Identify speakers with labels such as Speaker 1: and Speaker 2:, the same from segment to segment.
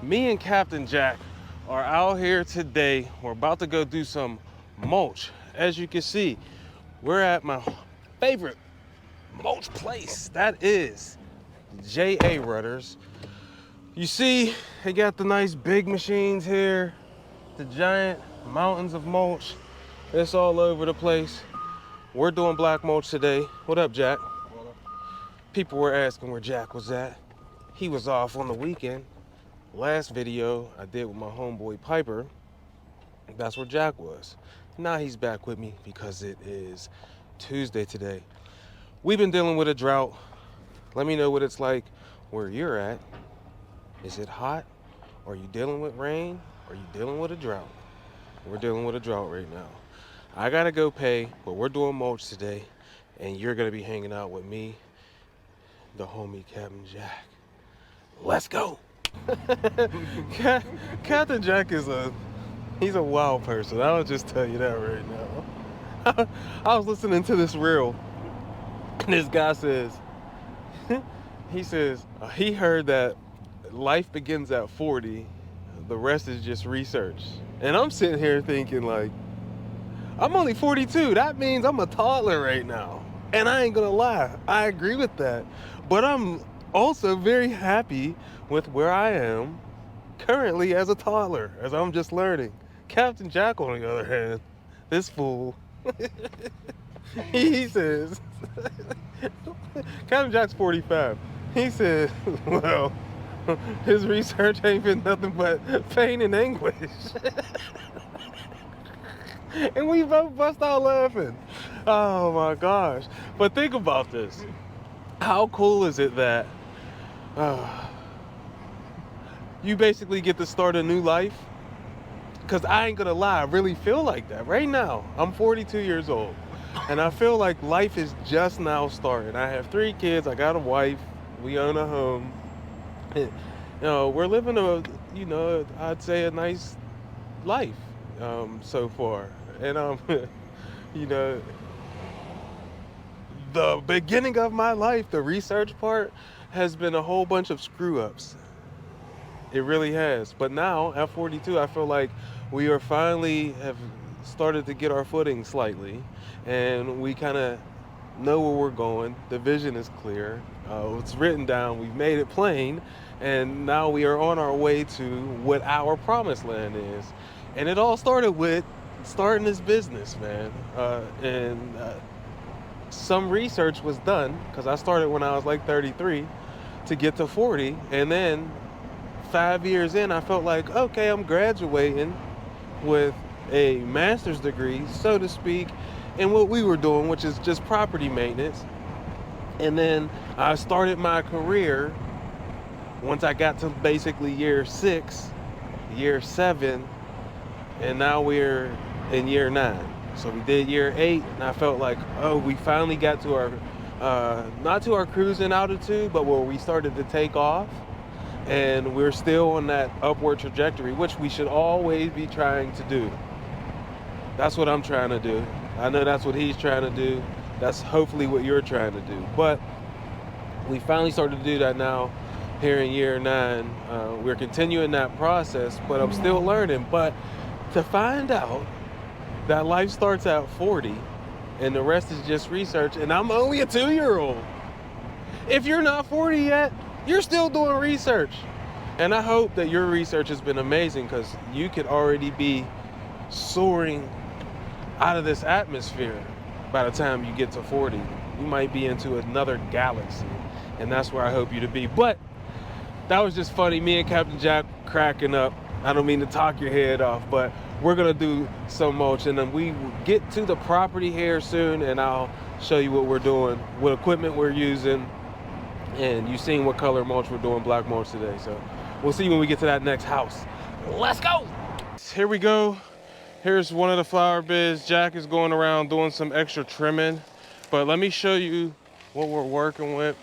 Speaker 1: Me and Captain Jack are out here today. We're about to go do some mulch. As you can see, we're at my favorite mulch place. That is J.A. Rudders. You see, they got the nice big machines here, the giant mountains of mulch. It's all over the place. We're doing black mulch today. What up, Jack? People were asking where Jack was at. He was off on the weekend. Last video I did with my homeboy Piper, that's where Jack was. Now he's back with me because it is Tuesday today. We've been dealing with a drought. Let me know what it's like where you're at. Is it hot? Are you dealing with rain? Are you dealing with a drought? We're dealing with a drought right now. I gotta go pay, but we're doing mulch today, and you're gonna be hanging out with me, the homie Captain Jack. Let's go. Captain Jack he's a wild person. I'll just tell you that right now. I was listening to this reel, and this guy says, he heard that life begins at 40, the rest is just research. And I'm sitting here thinking like, I'm only 42. That means I'm a toddler right now. And I ain't gonna lie, I agree with that. But I'm also very happy with where I am currently as a toddler, as I'm just learning. Captain Jack, on the other hand, this fool, he says, Captain Jack's 45. He said, well, his research ain't been nothing but pain and anguish. And we both bust out laughing. Oh my gosh. But think about this. How cool is it that you basically get to start a new life? Because I ain't gonna lie, I really feel like that. Right now, I'm 42 years old. And I feel like life is just now starting. I have 3 kids, I got a wife, we own a home. We're living I'd say a nice life so far. And the beginning of my life, the research part, has been a whole bunch of screw ups. It really has. But now at 42, I feel like we are finally have started to get our footing slightly, and we kind of know where we're going. The vision is clear. It's written down. We've made it plain, and now we are on our way to what our promised land is. And it all started with starting this business, man. And some research was done, because I started when I was like 33 to get to 40, and then 5 years in, I felt like, okay, I'm graduating with a master's degree, so to speak, in what we were doing, which is just property maintenance. And then I started my career once I got to basically year 6, year 7, and now we're in year 9. So we did year 8, and I felt like, oh, we finally got to our, not to our cruising altitude, but where we started to take off. And we're still on that upward trajectory, which we should always be trying to do. That's what I'm trying to do. I know that's what he's trying to do. That's hopefully what you're trying to do. But we finally started to do that now here in year 9. We're continuing that process, but I'm still learning. But to find out that life starts at 40 and the rest is just research, and I'm only a 2-year-old. If you're not 40 yet, you're still doing research. And I hope that your research has been amazing, because you could already be soaring out of this atmosphere by the time you get to 40. You might be into another galaxy, and that's where I hope you to be. But that was just funny, me and Captain Jack cracking up. I don't mean to talk your head off, but we're gonna do some mulch, and then we will get to the property here soon, and I'll show you what we're doing, what equipment we're using. And you've seen what color mulch we're doing, black mulch today. So we'll see when we get to that next house. Let's go. Here we go. Here's one of the flower beds. Jack is going around doing some extra trimming. But let me show you what we're working with.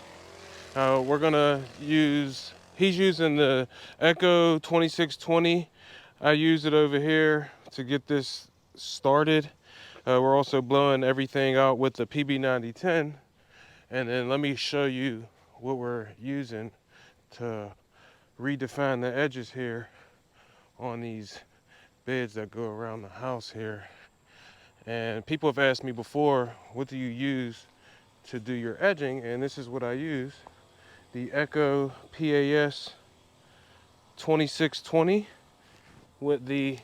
Speaker 1: We're gonna use, he's using the Echo 2620. I use it over here to get this started. We're also blowing everything out with the PB9010. And then let me show you what we're using to redefine the edges here on these beds that go around the house here. And people have asked me before, what do you use to do your edging? And this is what I use: the Echo PAS 2620 with the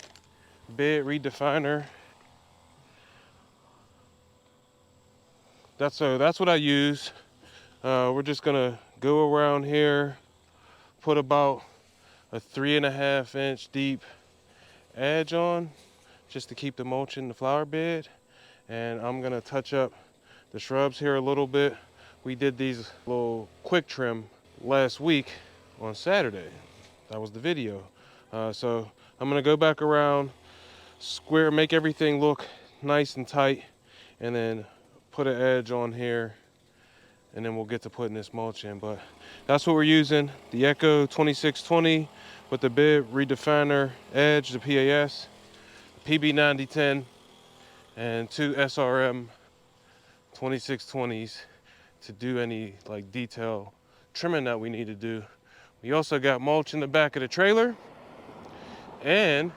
Speaker 1: bed redefiner. That's what I use. We're just gonna go around here, put about a 3.5 inch deep edge on, just to keep the mulch in the flower bed. And I'm gonna touch up the shrubs here a little bit. We did these little quick trim last week on Saturday. That was the video. So I'm gonna go back around, square, make everything look nice and tight, and then put an edge on here, and then we'll get to putting this mulch in. But that's what we're using: the Echo 2620 with the bed redefiner edge, the PAS, PB9010, and 2 SRM 2620s to do any like detail trimming that we need to do. We also got mulch in the back of the trailer, and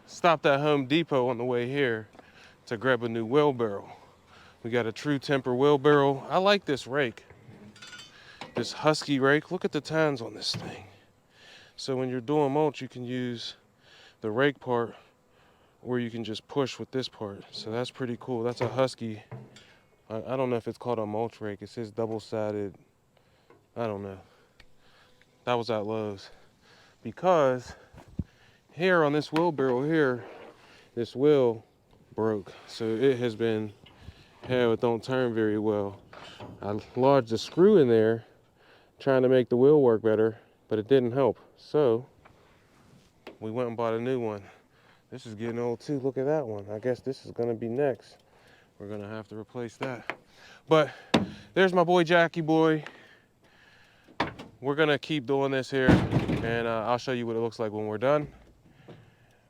Speaker 1: stopped at Home Depot on the way here to grab a new wheelbarrow. We got a True Temper wheelbarrow. I like this rake, this Husky rake. Look at the tines on this thing. So when you're doing mulch, you can use the rake part, or you can just push with this part. So that's pretty cool. That's a Husky. I don't know if it's called a mulch rake. It says double-sided. I don't know. That was at Lowe's. Because here on this wheelbarrow here, this wheel broke. So it has been, hell, it don't turn very well. I lodged a screw in there trying to make the wheel work better, but it didn't help. So we went and bought a new one. This is getting old too. Look at that one. I guess this is gonna be next. We're gonna have to replace that. But there's my boy Jackie boy. We're gonna keep doing this here, and I'll show you what it looks like when we're done,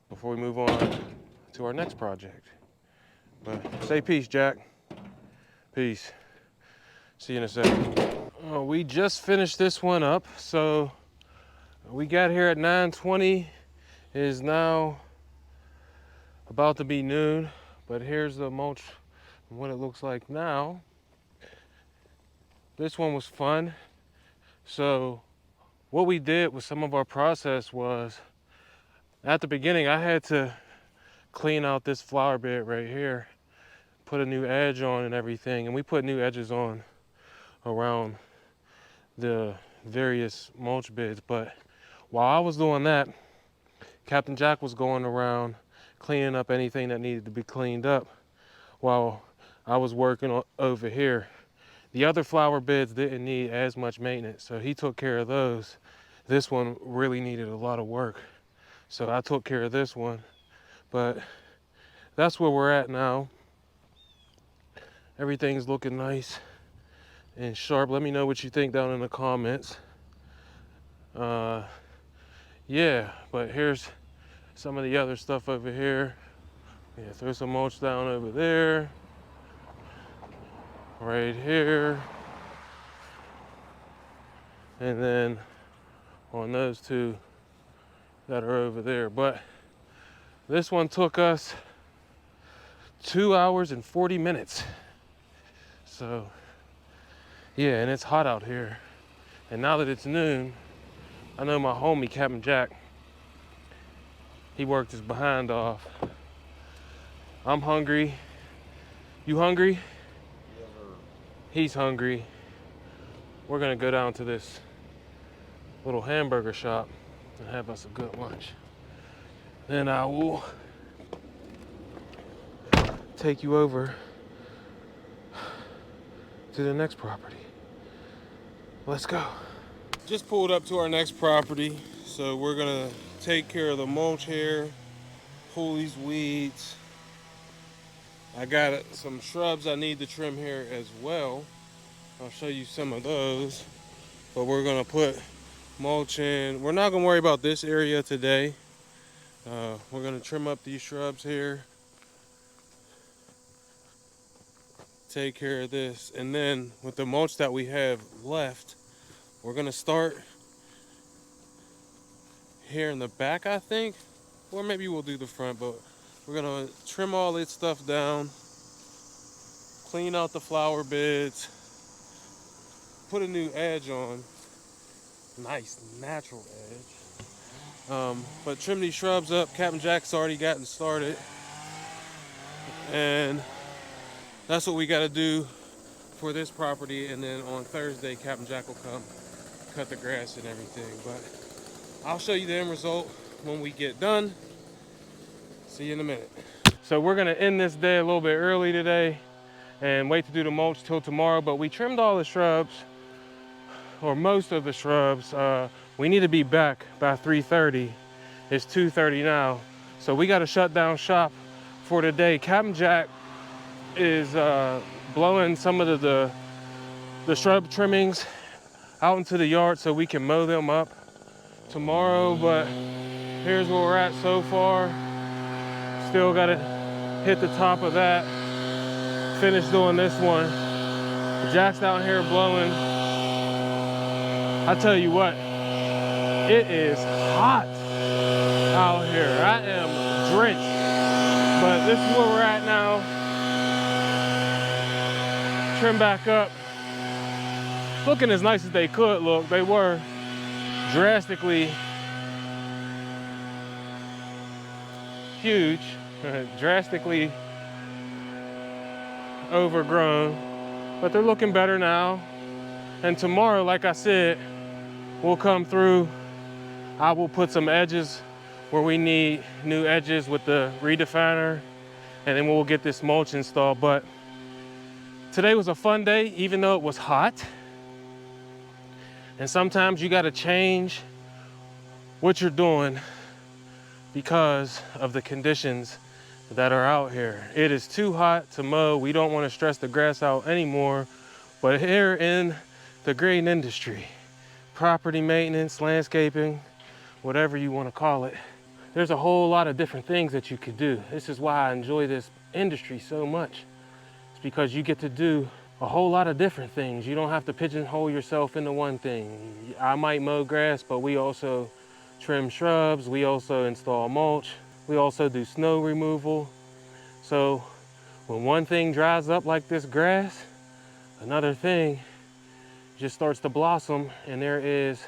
Speaker 1: before we move on to our next project. But say peace, Jack. Peace. See you in a second. We just finished this one up. So we got here at 9:20. It is now about to be noon, but here's the mulch and what it looks like now. This one was fun. So what we did with some of our process was, at the beginning, I had to clean out this flower bed right here, put a new edge on and everything, and we put new edges on around the various mulch beds. But while I was doing that, Captain Jack was going around cleaning up anything that needed to be cleaned up while I was working over here. The other flower beds didn't need as much maintenance, so he took care of those. This one really needed a lot of work, so I took care of this one. But that's where we're at now. Everything's looking nice and sharp. Let me know what you think down in the comments. Yeah, but here's some of the other stuff over here. Yeah, throw some mulch down over there, right here, and then on those two that are over there. But this one took us 2 hours and 40 minutes. So yeah, and it's hot out here. And now that it's noon, I know my homie Captain Jack, he worked his behind off. I'm hungry. You hungry?
Speaker 2: Yes, sir.
Speaker 1: He's hungry. We're gonna go down to this little hamburger shop and have us a good lunch. Then I will take you over to the next property. Let's go. Just pulled up to our next property, so we're gonna take care of the mulch here, pull these weeds. I got some shrubs I need to trim here as well. I'll show you some of those, but we're gonna put mulch in. We're not gonna worry about this area today. We're gonna trim up these shrubs here, take care of this, and then with the mulch that we have left, we're gonna start here in the back, I think, or maybe we'll do the front, but we're gonna trim all its stuff down, clean out the flower beds, put a new edge on, nice natural edge. But trim these shrubs up. Captain Jack's already gotten started, and that's what we got to do for this property. And then on Thursday, Captain Jack will come cut the grass and everything. But I'll show you the end result when we get done. See you in a minute. So we're gonna end this day a little bit early today and wait to do the mulch till tomorrow. But we trimmed all the shrubs, or most of the shrubs. We need to be back by 3:30. It's 2:30 now, so we got to shut down shop for today. Captain Jack is blowing some of the shrub trimmings out into the yard so we can mow them up tomorrow. But here's where we're at so far. Still got to hit the top of that. Finish doing this one. Jack's down here blowing. I tell you what, it is hot out here. I am drenched, but this is where we're at now. Trim back up. Looking as nice as they could look. They were drastically huge, drastically overgrown, but they're looking better now. And tomorrow, like I said, we'll come through. I will put some edges where we need new edges with the redefiner, and then we'll get this mulch installed. But today was a fun day, even though it was hot. And sometimes you gotta change what you're doing because of the conditions that are out here. It is too hot to mow. We don't wanna stress the grass out anymore. But here in the green industry, property maintenance, landscaping, whatever you wanna call it, there's a whole lot of different things that you could do. This is why I enjoy this industry so much. It's because you get to do a whole lot of different things. You don't have to pigeonhole yourself into one thing. I might mow grass, but we also trim shrubs. We also install mulch. We also do snow removal. So when one thing dries up like this grass, another thing just starts to blossom, and there is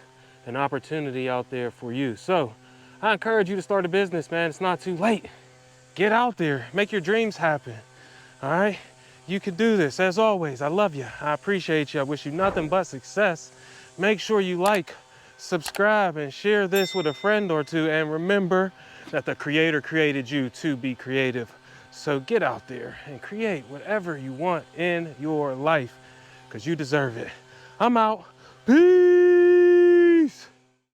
Speaker 1: an opportunity out there for you. So I encourage you to start a business, man. It's not too late. Get out there, make your dreams happen, all right? You can do this. As always, I love you. I appreciate you. I wish you nothing but success. Make sure you like, subscribe, and share this with a friend or two. And remember that the Creator created you to be creative. So get out there and create whatever you want in your life, because you deserve it. I'm out. Peace.